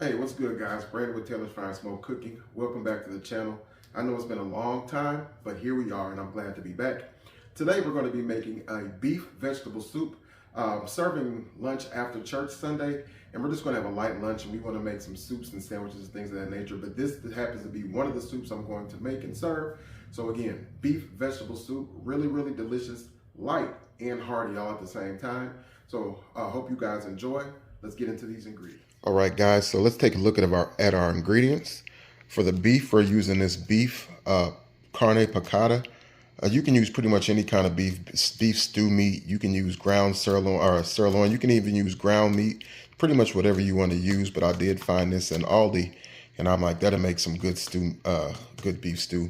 Hey, what's good, guys? Brandon with Taylor's Fine Smoke Cooking. Welcome back to the channel. I know it's been a long time, but here we are, and I'm glad to be back. Today, we're going to be making a beef vegetable soup, serving lunch after church Sunday, and we're just going to have a light lunch, and we want to make some soups and sandwiches and things of that nature, but this happens to be one of the soups I'm going to make and serve. So again, beef vegetable soup, really, really delicious, light and hearty all at the same time. So I hope you guys enjoy. Let's get into these ingredients. All right, guys, so let's take a look at our ingredients. For the beef, we're using this beef carne piccata. You can use pretty much any kind of beef stew meat. You can use ground sirloin or sirloin. You can even use ground meat, pretty much whatever you want to use. But I did find this in Aldi, and I'm like, that'll make some good stew, good beef stew.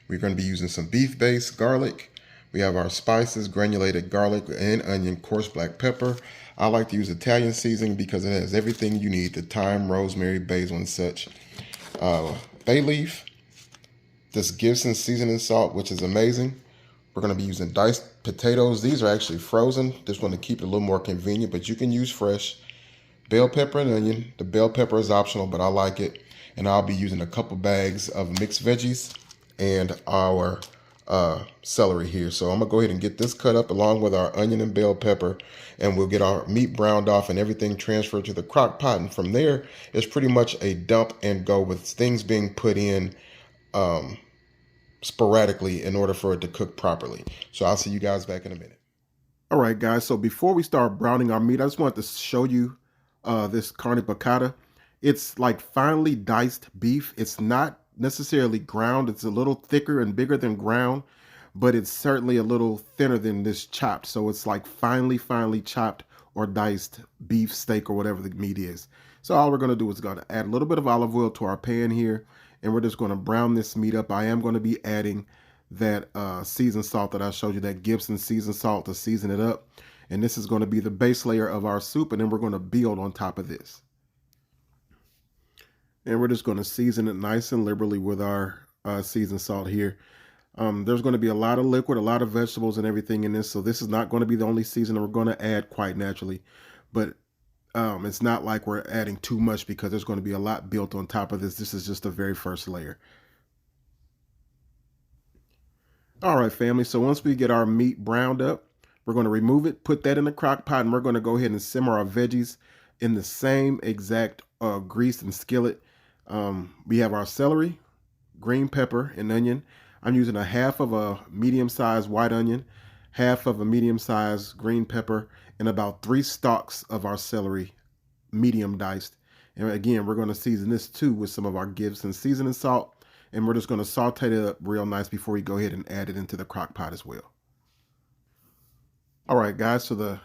We're going to be using some beef base, garlic. We have our spices, granulated garlic and onion, coarse black pepper. I like to use Italian seasoning because it has everything you need, the thyme, rosemary, basil, and such. Bay leaf, this Gibson seasoning salt, which is amazing. We're going to be using diced potatoes. These are actually frozen. Just want to keep it a little more convenient, but you can use fresh. Bell pepper and onion. The bell pepper is optional, but I like it. And I'll be using a couple bags of mixed veggies and our celery here. So I'm gonna go ahead and get this cut up along with our onion and bell pepper, and we'll get our meat browned off and everything transferred to the crock pot. And from there, it's pretty much a dump and go with things being put in sporadically in order for it to cook properly. So I'll see you guys back in a minute. All right, guys. So before we start browning our meat, I just wanted to show you this carne piccata. It's like finely diced beef. It's not necessarily ground. It's a little thicker and bigger than ground, but it's certainly a little thinner than this chopped. So it's like finely chopped or diced beef steak or whatever the meat is. So all we're going to do is going to add a little bit of olive oil to our pan here, and we're just going to brown this meat up. I am going to be adding that seasoned salt that I showed you, that Gibson seasoned salt, to season it up. And this is going to be the base layer of our soup, and then we're going to build on top of this. And we're just going to season it nice and liberally with our seasoned salt here. There's going to be a lot of liquid, a lot of vegetables and everything in this. So this is not going to be the only seasoning we're going to add quite naturally. But it's not like we're adding too much because there's going to be a lot built on top of this. This is just the very first layer. All right, family. So once we get our meat browned up, we're going to remove it, put that in the crock pot, and we're going to go ahead and simmer our veggies in the same exact grease and skillet. We have our celery, green pepper, and onion. I'm using a half of a medium-sized white onion, half of a medium-sized green pepper, and about 3 stalks of our celery, medium diced. And again, we're going to season this too with some of our Gibson seasoning salt, and we're just going to saute it up real nice before we go ahead and add it into the crock pot as well. All right, guys, so the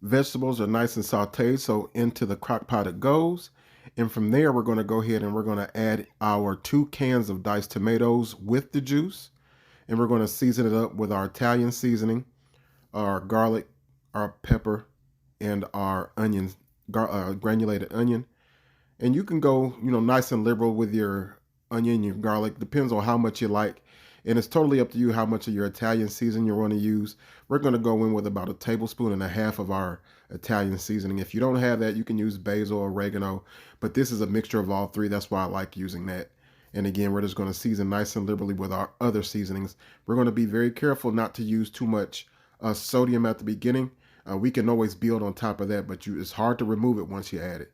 vegetables are nice and sauteed, so into the crock pot it goes. And from there, we're going to go ahead and we're going to add our 2 cans of diced tomatoes with the juice. And we're going to season it up with our Italian seasoning, our garlic, our pepper, and our onions, granulated onion. And you can go, nice and liberal with your onion, your garlic. Depends on how much you like. And it's totally up to you how much of your Italian seasoning you want to use. We're going to go in with about 1.5 tablespoons of our Italian seasoning. If you don't have that, you can use basil or oregano. But this is a mixture of all 3. That's why I like using that. And again, we're just going to season nice and liberally with our other seasonings. We're going to be very careful not to use too much sodium at the beginning. We can always build on top of that, but it's hard to remove it once you add it.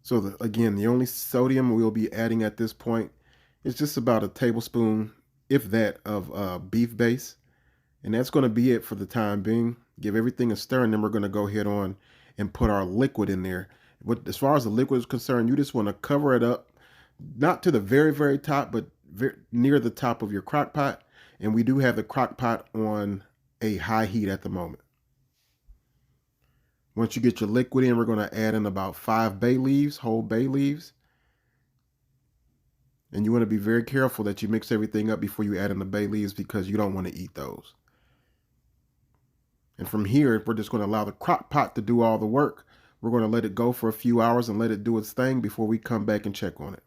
So again, the only sodium we'll be adding at this point is just about 1 tablespoon, if that, of beef base. And that's going to be it for the time being. Give everything a stir, and then we're going to go ahead on and put our liquid in there. As far as the liquid is concerned, you just want to cover it up, not to the very, very top, but near the top of your crock pot. And we do have the crock pot on a high heat at the moment. Once you get your liquid in, we're going to add in about 5 bay leaves, whole bay leaves. And you want to be very careful that you mix everything up before you add in the bay leaves because you don't want to eat those. And from here, we're just going to allow the crock pot to do all the work. We're going to let it go for a few hours and let it do its thing before we come back and check on it.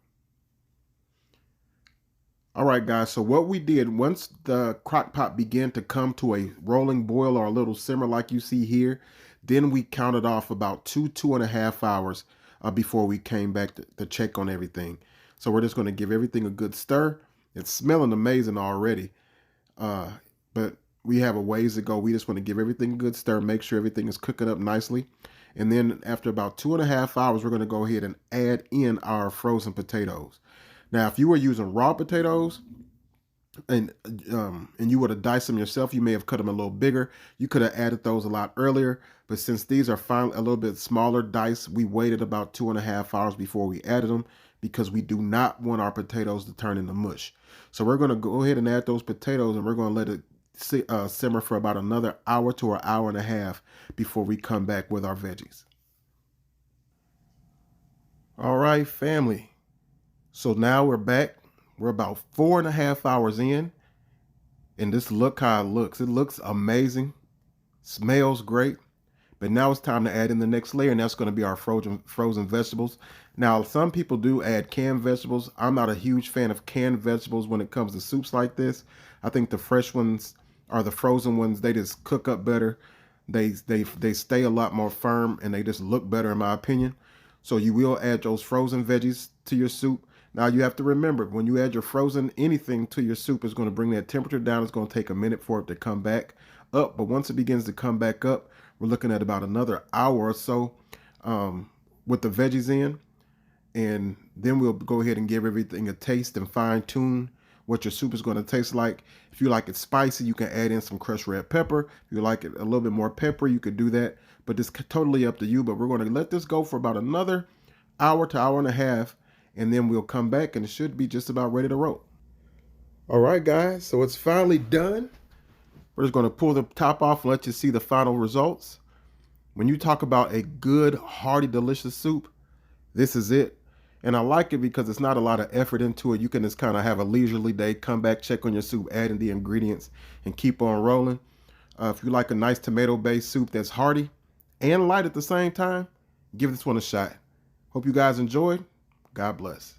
All right, guys, so what we did, once the crock pot began to come to a rolling boil or a little simmer like you see here, then we counted off about 2.5 hours before we came back to check on everything. So we're just going to give everything a good stir. It's smelling amazing already, but we have a ways to go. We just want to give everything a good stir, make sure everything is cooking up nicely. And then after about 2.5 hours, we're going to go ahead and add in our frozen potatoes. Now, if you were using raw potatoes and you would have diced them yourself, you may have cut them a little bigger. You could have added those a lot earlier. But since these are finally a little bit smaller dice, we waited about 2.5 hours before we added them because we do not want our potatoes to turn into mush. So we're going to go ahead and add those potatoes, and we're going to let it simmer for about another hour to an hour and a half before we come back with our veggies. All right, family. So now we're back. We're about 4.5 hours in, and this look how it looks. It looks amazing, smells great. But now it's time to add in the next layer, and that's going to be our frozen vegetables. Now, some people do add canned vegetables. I'm not a huge fan of canned vegetables when it comes to soups like this. I think the fresh ones or the frozen ones, they just cook up better. They stay a lot more firm, and they just look better in my opinion. So you will add those frozen veggies to your soup. Now you have to remember, when you add your frozen anything to your soup, it's going to bring that temperature down. It's going to take a minute for it to come back up. But once it begins to come back up, we're looking at about another hour or so with the veggies in. And then we'll go ahead and give everything a taste and fine tune what your soup is going to taste like. If you like it spicy, you can add in some crushed red pepper. If you like it a little bit more peppery, you could do that. But it's totally up to you. But we're going to let this go for about another hour to hour and a half. And then we'll come back, and it should be just about ready to roll. All right, guys, so it's finally done. We're just going to pull the top off and let you see the final results. When you talk about a good, hearty, delicious soup, this is it. And I like it because it's not a lot of effort into it. You can just kind of have a leisurely day, come back, check on your soup, add in the ingredients, and keep on rolling. If you like a nice tomato-based soup that's hearty and light at the same time, give this one a shot. Hope you guys enjoyed. God bless.